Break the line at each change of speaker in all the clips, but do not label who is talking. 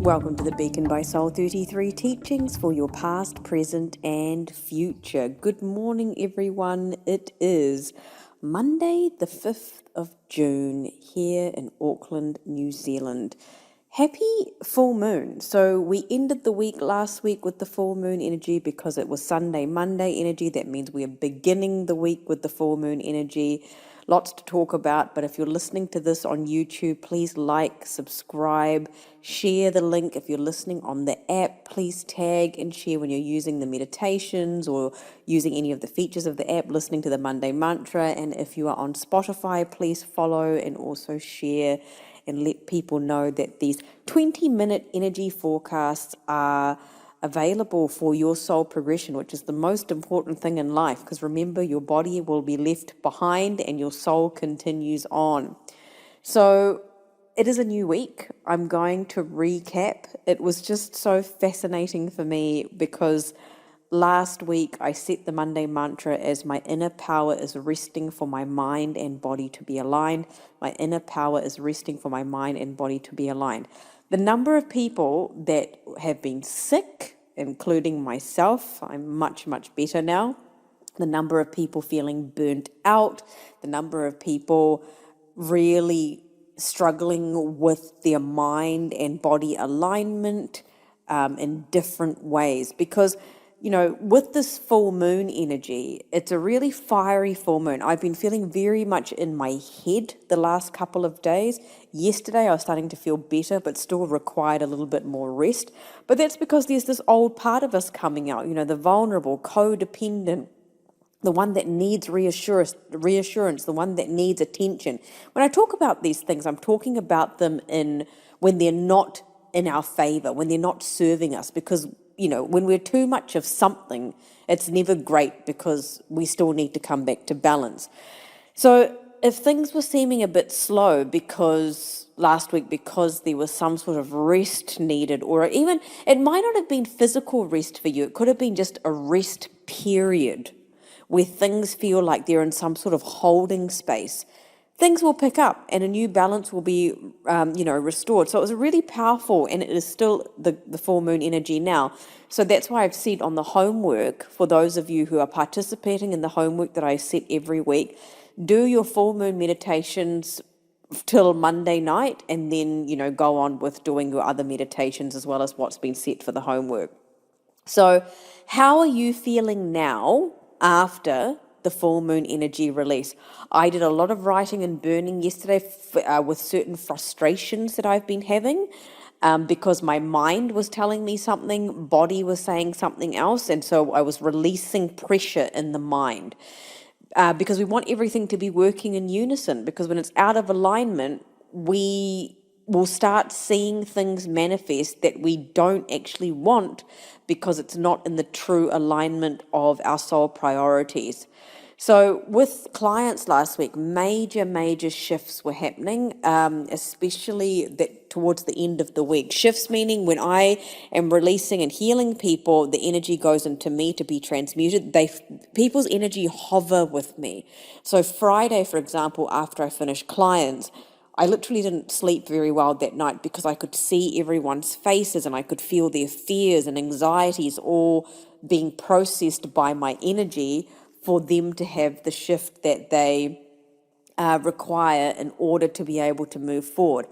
Welcome to the Beacon by Soul 33 teachings for your past, present, and future. Good morning, everyone. It is Monday, the 5th of June, here in Auckland, New Zealand. Happy full moon. So we ended the week last week with the full moon energy because it was Sunday, Monday energy. That means we are beginning the week with the full moon energy. Lots to talk about, but if you're listening to this on YouTube, please like, subscribe, share the link. If you're listening on the app, please tag and share when you're using the meditations or using any of the features of the app, listening to the Monday Mantra. And if you are on Spotify, please follow and also share and let people know that these 20-minute energy forecasts are available for your soul progression, which is the most important thing in life, because remember, your body will be left behind and your soul continues on. So it is a new week. I'm going to recap. It was just so fascinating for me because last week I set the Monday mantra as my inner power is resting for my mind and body to be aligned. My inner power is resting for my mind and body to be aligned. The number of people that have been sick, including myself, I'm much, much better now. The number of people feeling burnt out, the number of people really struggling with their mind and body alignment in different ways. Because, you know, with this full moon energy, it's a really fiery full moon. I've been feeling very much in my head the last couple of days. Yesterday I was starting to feel better, but still required a little bit more rest. But that's because there's this old part of us coming out, you know, the vulnerable, codependent, the one that needs reassurance, the one that needs attention. When I talk about these things, I'm talking about them when they're not in our favor, when they're not serving us, because, you know, when we're too much of something, it's never great because we still need to come back to balance. So if things were seeming a bit slow because last week, because there was some sort of rest needed, or even it might not have been physical rest for you, it could have been just a rest period where things feel like they're in some sort of holding space, things will pick up and a new balance will be, restored. So it was really powerful, and it is still the full moon energy now. So that's why I've said on the homework, for those of you who are participating in the homework that I set every week, do your full moon meditations till Monday night, and then, you know, go on with doing your other meditations as well as what's been set for the homework. So how are you feeling now after the full moon energy release? I did a lot of writing and burning yesterday with certain frustrations that I've been having because my mind was telling me something, body was saying something else, and so I was releasing pressure in the mind because we want everything to be working in unison, because when it's out of alignment, we will start seeing things manifest that we don't actually want because it's not in the true alignment of our soul priorities. So with clients last week, major shifts were happening, especially towards the end of the week. Shifts meaning when I am releasing and healing people, the energy goes into me to be transmuted. People's energy hover with me. So Friday, for example, after I finished clients, I literally didn't sleep very well that night because I could see everyone's faces and I could feel their fears and anxieties all being processed by my energy for them to have the shift that they require in order to be able to move forward.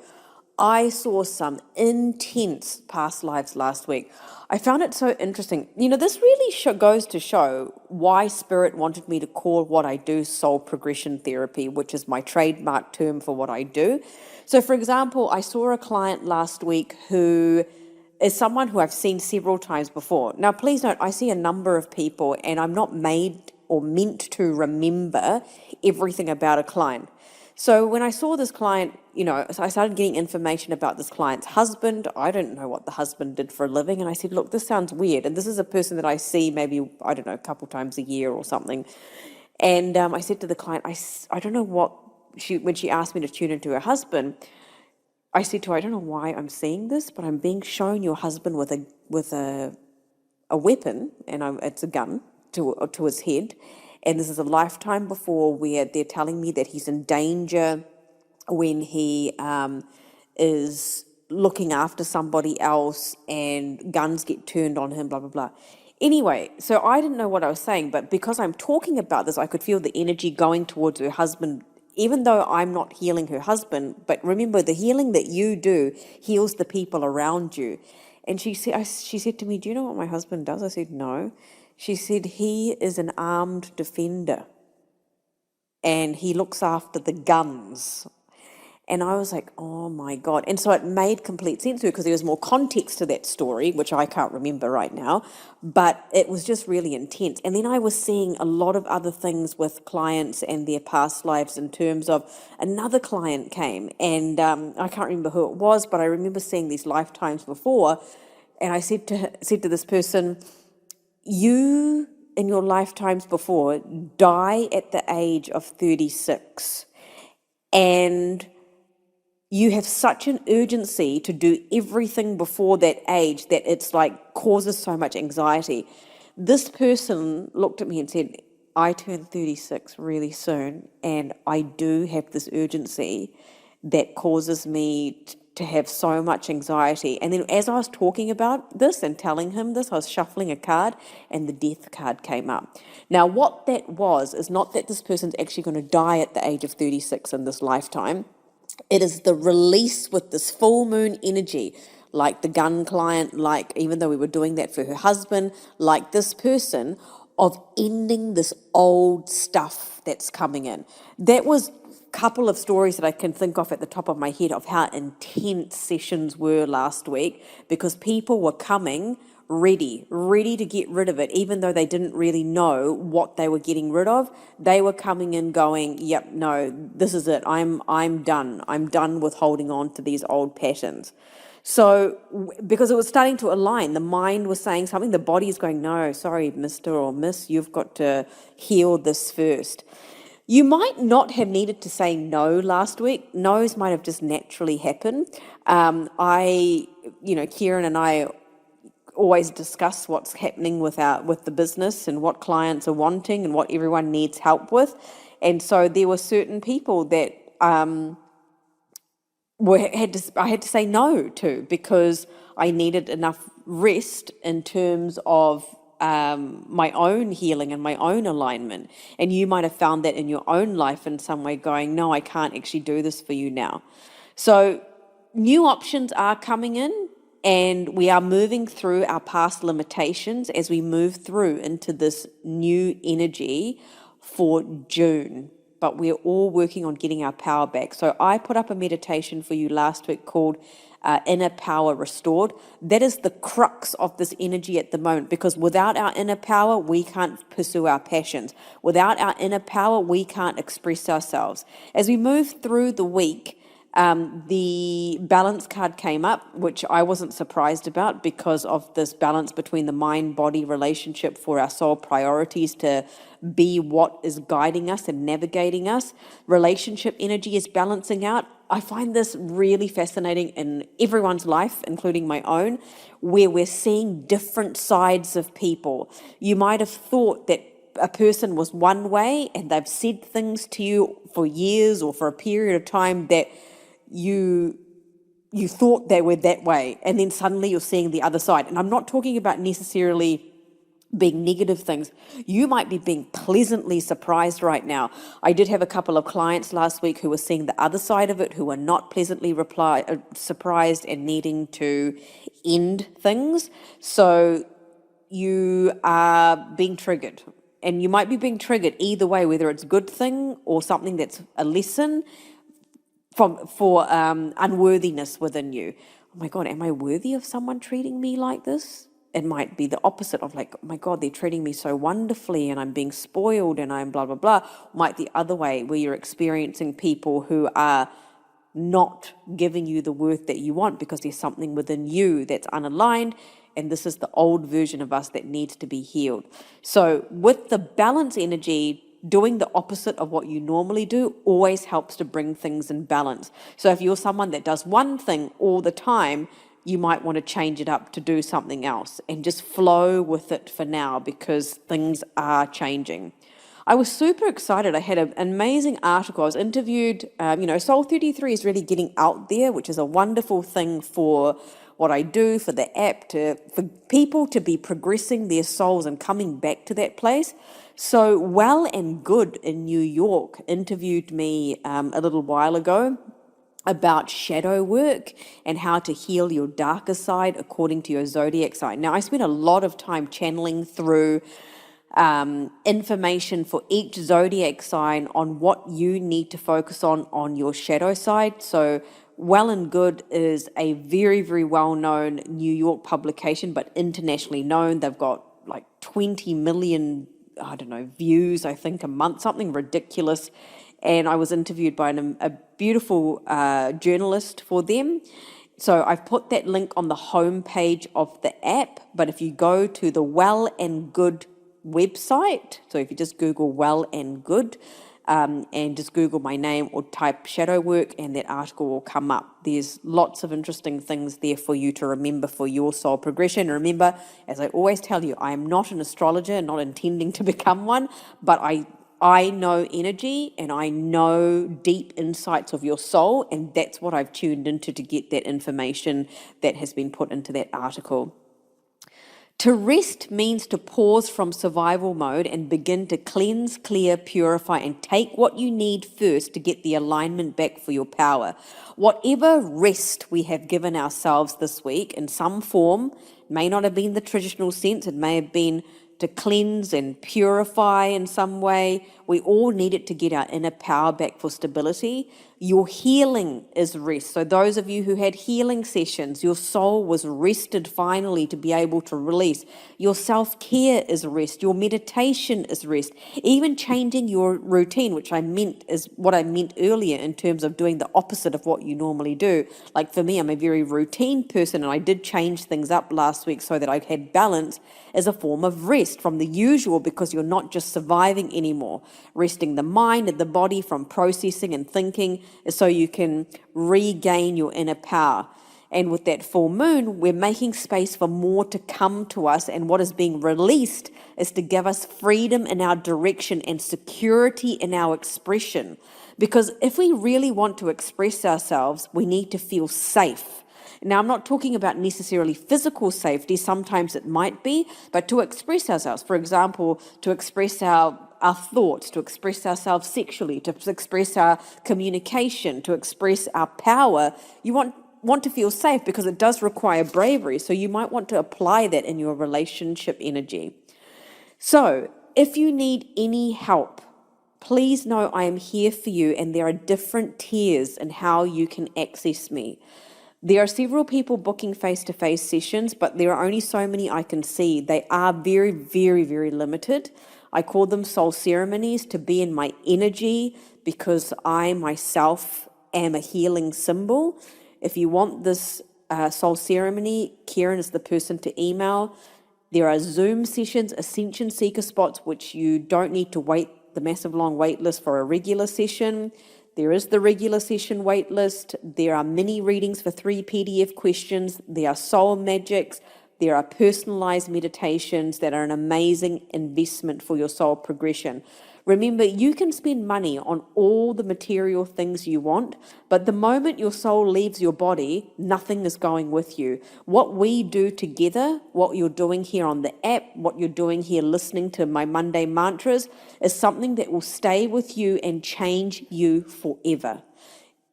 I saw some intense past lives last week. I found it so interesting. You know, this really goes to show why Spirit wanted me to call what I do soul progression therapy, which is my trademark term for what I do. So, for example, I saw a client last week who is someone who I've seen several times before. Now, please note, I see a number of people and I'm not made or meant to remember everything about a client. So when I saw this client, you know, so I started getting information about this client's husband. I don't know what the husband did for a living. And I said, look, this sounds weird. And this is a person that I see maybe, I don't know, a couple times a year or something. And I said to the client, I don't know what, when she asked me to tune into her husband, I said to her, I don't know why I'm seeing this, but I'm being shown your husband with a weapon, and it's a gun to his head. And this is a lifetime before where they're telling me that he's in danger when he is looking after somebody else and guns get turned on him, blah, blah, blah. Anyway, so I didn't know what I was saying, but because I'm talking about this, I could feel the energy going towards her husband, even though I'm not healing her husband. But remember, the healing that you do heals the people around you. And she said to me, "Do you know what my husband does?" I said, "No." She said, "He is an armed defender and he looks after the guns." And I was like, oh my God. And so it made complete sense to me because there was more context to that story, which I can't remember right now, but it was just really intense. And then I was seeing a lot of other things with clients and their past lives in terms of another client came and I can't remember who it was, but I remember seeing these lifetimes before. And I said to this person, "You in your lifetimes before die at the age of 36 and you have such an urgency to do everything before that age that it's like causes so much anxiety." This person looked at me and said, "I turn 36 really soon and I do have this urgency that causes me to have so much anxiety." And then as I was talking about this and telling him this, I was shuffling a card and the death card came up. Now, what that was is not that this person's actually going to die at the age of 36 in this lifetime. It is the release with this full moon energy, like the gun client, like even though we were doing that for her husband, like this person, of ending this old stuff that's coming in. That was a couple of stories that I can think of at the top of my head of how intense sessions were last week because people were coming ready to get rid of it, even though they didn't really know what they were getting rid of. They were coming in going, "Yep, no, this is it. I'm done. I'm done with holding on to these old patterns." So because it was starting to align, the mind was saying something, the body is going, "No, sorry, Mr. or Miss, you've got to heal this first." You might not have needed to say no last week. No's might have just naturally happened. Kieran and I always discuss what's happening with the business and what clients are wanting and what everyone needs help with. And so there were certain people that I had to say no to because I needed enough rest in terms of my own healing and my own alignment. And you might have found that in your own life in some way going, "No, I can't actually do this for you now." So new options are coming in. And we are moving through our past limitations as we move through into this new energy for June. But we're all working on getting our power back. So I put up a meditation for you last week called Inner Power Restored. That is the crux of this energy at the moment, because without our inner power, we can't pursue our passions. Without our inner power, we can't express ourselves. As we move through the week, the balance card came up, which I wasn't surprised about because of this balance between the mind-body relationship for our soul priorities to be what is guiding us and navigating us. Relationship energy is balancing out. I find this really fascinating in everyone's life, including my own, where we're seeing different sides of people. You might have thought that a person was one way and they've said things to you for years or for a period of time that you thought they were that way, and then suddenly you're seeing the other side. And I'm not talking about necessarily being negative things. You might be being pleasantly surprised right now. I did have a couple of clients last week who were seeing the other side of it, who were not pleasantly surprised and needing to end things. So you are being triggered. And you might be being triggered either way, whether it's a good thing or something that's a lesson for unworthiness within you. Oh my God, am I worthy of someone treating me like this? It might be the opposite of like, oh my God, they're treating me so wonderfully and I'm being spoiled and I'm blah, blah, blah. Might the other way, where you're experiencing people who are not giving you the worth that you want because there's something within you that's unaligned, and this is the old version of us that needs to be healed. So with the balance energy, doing the opposite of what you normally do always helps to bring things in balance. So if you're someone that does one thing all the time, you might want to change it up to do something else and just flow with it for now, because things are changing. I was super excited. I had an amazing article. I was interviewed. Soul 33 is really getting out there, which is a wonderful thing for what I do, for the app, for people to be progressing their souls and coming back to that place. So Well and Good in New York interviewed me a little while ago about shadow work and how to heal your darker side according to your zodiac sign. Now, I spent a lot of time channeling through information for each zodiac sign on what you need to focus on your shadow side. So Well and Good is a very, very well-known New York publication, but internationally known. They've got like 20 million, views, I think, a month, something ridiculous. And I was interviewed by a beautiful journalist for them. So I've put that link on the homepage of the app, but if you go to the Well and Good website, so if you just Google Well and Good, and just Google my name or type shadow work, and that article will come up. There's lots of interesting things there for you to remember for your soul progression. And remember, as I always tell you, I am not an astrologer, not intending to become one, but I know energy and I know deep insights of your soul, and that's what I've tuned into to get that information that has been put into that article. To rest means to pause from survival mode and begin to cleanse, clear, purify, and take what you need first to get the alignment back for your power. Whatever rest we have given ourselves this week in some form, may not have been the traditional sense, it may have been to cleanse and purify in some way. We all need it to get our inner power back for stability. Your healing is rest. So those of you who had healing sessions, your soul was rested finally to be able to release. Your self-care is rest. Your meditation is rest. Even changing your routine, which I meant is what I meant earlier in terms of doing the opposite of what you normally do. Like for me, I'm a very routine person, and I did change things up last week so that I had balance as a form of rest from the usual, because you're not just surviving anymore. Resting the mind and the body from processing and thinking is so you can regain your inner power. And with that full moon, we're making space for more to come to us, and what is being released is to give us freedom in our direction and security in our expression. Because if we really want to express ourselves, we need to feel safe. Now, I'm not talking about necessarily physical safety, sometimes it might be, but to express ourselves, for example, to express our thoughts, to express ourselves sexually, to express our communication, to express our power, you want to feel safe, because it does require bravery. So you might want to apply that in your relationship energy. So if you need any help, please know I am here for you, and there are different tiers in how you can access me. There are several people booking face-to-face sessions, but there are only so many I can see. They are very, very, very limited. I call them soul ceremonies to be in my energy, because I myself am a healing symbol. If you want this soul ceremony, Kieran is the person to email. There are Zoom sessions, Ascension Seeker spots, which you don't need to wait the massive long wait list for a regular session. There is the regular session wait list. There are mini readings for 3 PDF questions. There are soul magics. There are personalized meditations that are an amazing investment for your soul progression. Remember, you can spend money on all the material things you want, but the moment your soul leaves your body, nothing is going with you. What we do together, what you're doing here on the app, what you're doing here listening to my Monday mantras, is something that will stay with you and change you forever.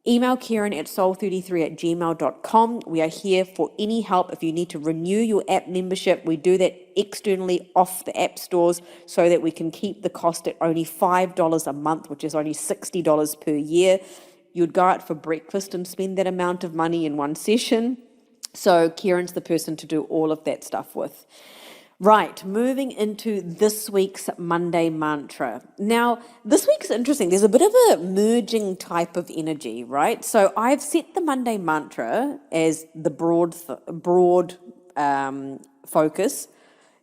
Email Kieran at soul33@gmail.com. We are here for any help. If you need to renew your app membership, we do that externally off the app stores so that we can keep the cost at only $5 a month, which is only $60 per year. You'd go out for breakfast and spend that amount of money in one session. So Kieran's the person to do all of that stuff with. Right, moving into this week's Monday mantra. Now, this week's interesting. There's a bit of a merging type of energy, right? So I've set the Monday mantra as the broad focus,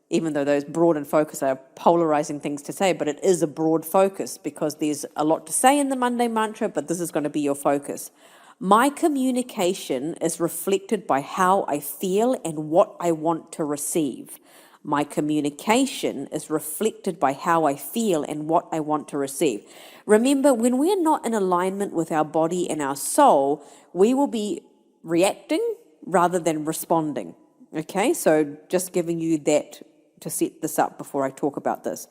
even though those broad and focus are polarizing things to say, but it is a broad focus because there's a lot to say in the Monday mantra, but this is going to be your focus. My communication is reflected by how I feel and what I want to receive. My communication is reflected by how I feel and what I want to receive. Remember, when we're not in alignment with our body and our soul, we will be reacting rather than responding. Okay, so just giving you that to set this up before I talk about this.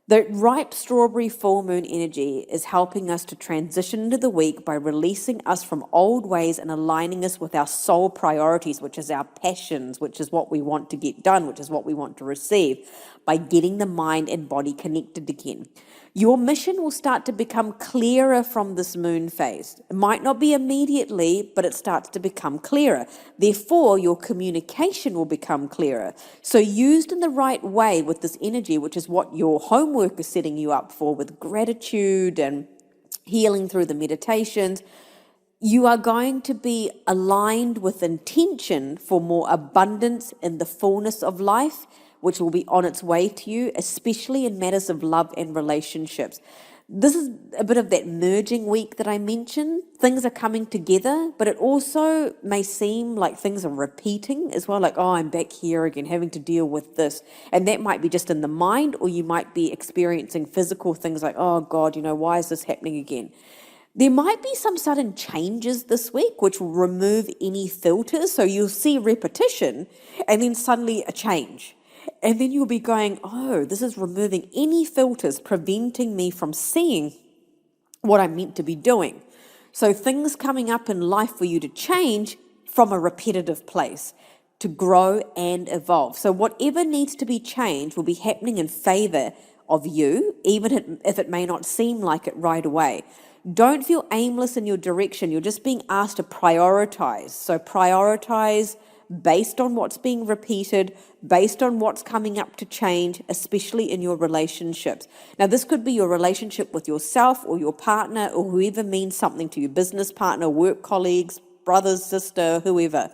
The ripe strawberry full moon energy is helping us to transition into the week by releasing us from old ways and aligning us with our soul priorities, which is our passions, which is what we want to get done, which is what we want to receive, by getting the mind and body connected again. Your mission will start to become clearer from this moon phase. It might not be immediately, but it starts to become clearer. Therefore, your communication will become clearer. So used in the right way with this energy, which is what your homework is setting you up for with gratitude and healing through the meditations, you are going to be aligned with intention for more abundance in the fullness of life, which will be on its way to you, especially in matters of love and relationships. This is a bit of that merging week that I mentioned. Things are coming together, but it also may seem like things are repeating as well, like, oh, I'm back here again, having to deal with this. And that might be just in the mind, or you might be experiencing physical things like, oh God, why is this happening again? There might be some sudden changes this week which will remove any filters. So you'll see repetition and then suddenly a change. And then you'll be going, oh, this is removing any filters, preventing me from seeing what I'm meant to be doing. So things coming up in life for you to change from a repetitive place, to grow and evolve. So whatever needs to be changed will be happening in favor of you, even if it may not seem like it right away. Don't feel aimless in your direction. You're just being asked to prioritize. So prioritize based on what's being repeated, based on what's coming up to change, especially in your relationships. Now, this could be your relationship with yourself or your partner or whoever means something to you, business partner, work colleagues, brothers, sister, whoever.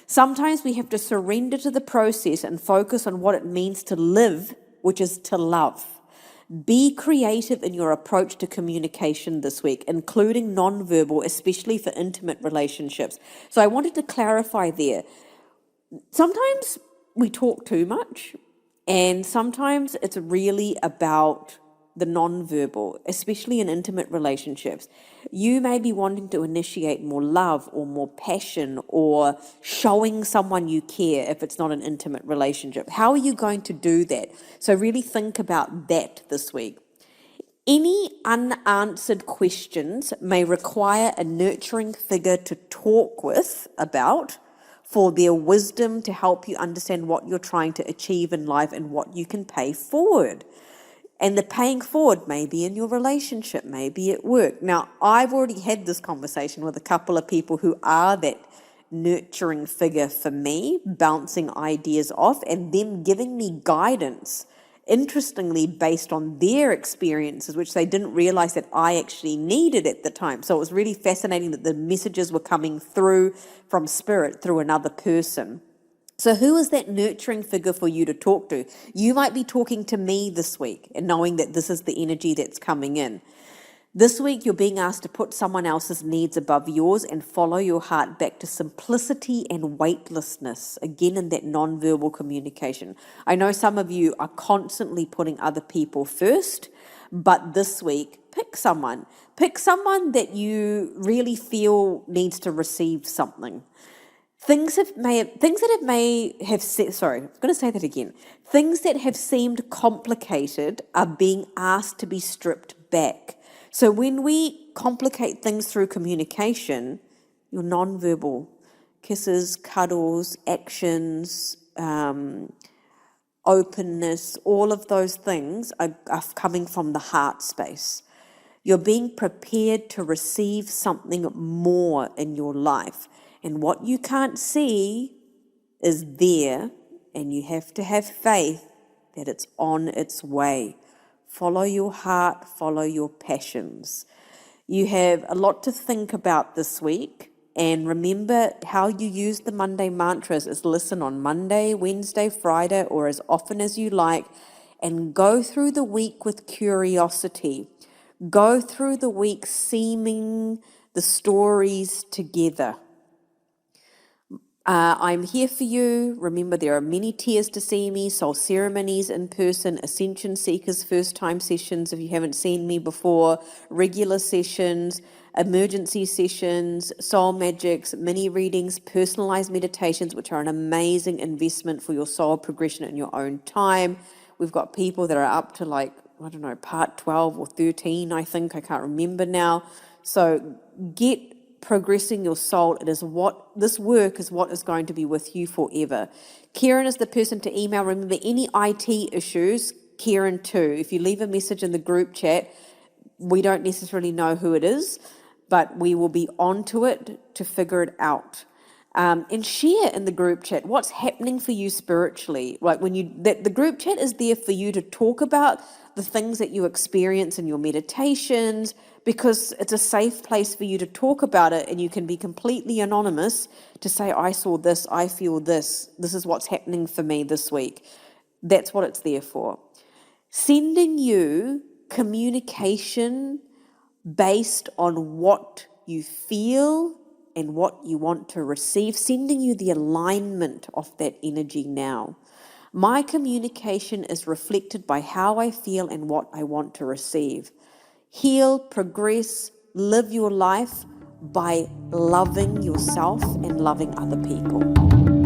Sometimes we have to surrender to the process and focus on what it means to live, which is to love. Be creative in your approach to communication this week, including nonverbal, especially for intimate relationships. So I wanted to clarify there. Sometimes we talk too much, and sometimes it's really about the nonverbal, especially in intimate relationships. You may be wanting to initiate more love or more passion or showing someone you care if it's not an intimate relationship. How are you going to do that? So really think about that this week. Any unanswered questions may require a nurturing figure to talk with about, for their wisdom to help you understand what you're trying to achieve in life and what you can pay forward. And the paying forward may be in your relationship, maybe at work. Now, I've already had this conversation with a couple of people who are that nurturing figure for me, bouncing ideas off and them giving me guidance, interestingly, based on their experiences, which they didn't realize that I actually needed at the time. So it was really fascinating that the messages were coming through from spirit through another person. So who is that nurturing figure for you to talk to? You might be talking to me this week and knowing that this is the energy that's coming in. This week, you're being asked to put someone else's needs above yours and follow your heart back to simplicity and weightlessness, again in that nonverbal communication. I know some of you are constantly putting other people first, but this week, pick someone. Pick someone that you really feel needs to receive something. Things that have seemed complicated are being asked to be stripped back. So when we complicate things through communication, your nonverbal kisses, cuddles, actions, openness, all of those things are coming from the heart space. You're being prepared to receive something more in your life. And what you can't see is there, and you have to have faith that it's on its way. Follow your heart, follow your passions. You have a lot to think about this week, and remember how you use the Monday mantras is listen on Monday, Wednesday, Friday, or as often as you like, and go through the week with curiosity. Go through the week seaming the stories together. I'm here for you. Remember, there are many tiers to see me, soul ceremonies in person, ascension seekers, first time sessions if you haven't seen me before, regular sessions, emergency sessions, soul magics, mini readings, personalized meditations, which are an amazing investment for your soul progression in your own time. We've got people that are up to I don't know, part 12 or 13, I think. I can't remember now. So get progressing your soul. This work is what is going to be with you forever. Kieran is the person to email. Remember, any IT issues, Kieran too. If you leave a message in the group chat, we don't necessarily know who it is, but we will be onto it to figure it out. And share in the group chat what's happening for you spiritually. The group chat is there for you to talk about the things that you experience in your meditations, because it's a safe place for you to talk about it, and you can be completely anonymous to say, I saw this, I feel this is what's happening for me this week. That's what it's there for. Sending you communication based on what you feel and what you want to receive, sending you the alignment of that energy now. My communication is reflected by how I feel and what I want to receive. Heal, progress, live your life by loving yourself and loving other people.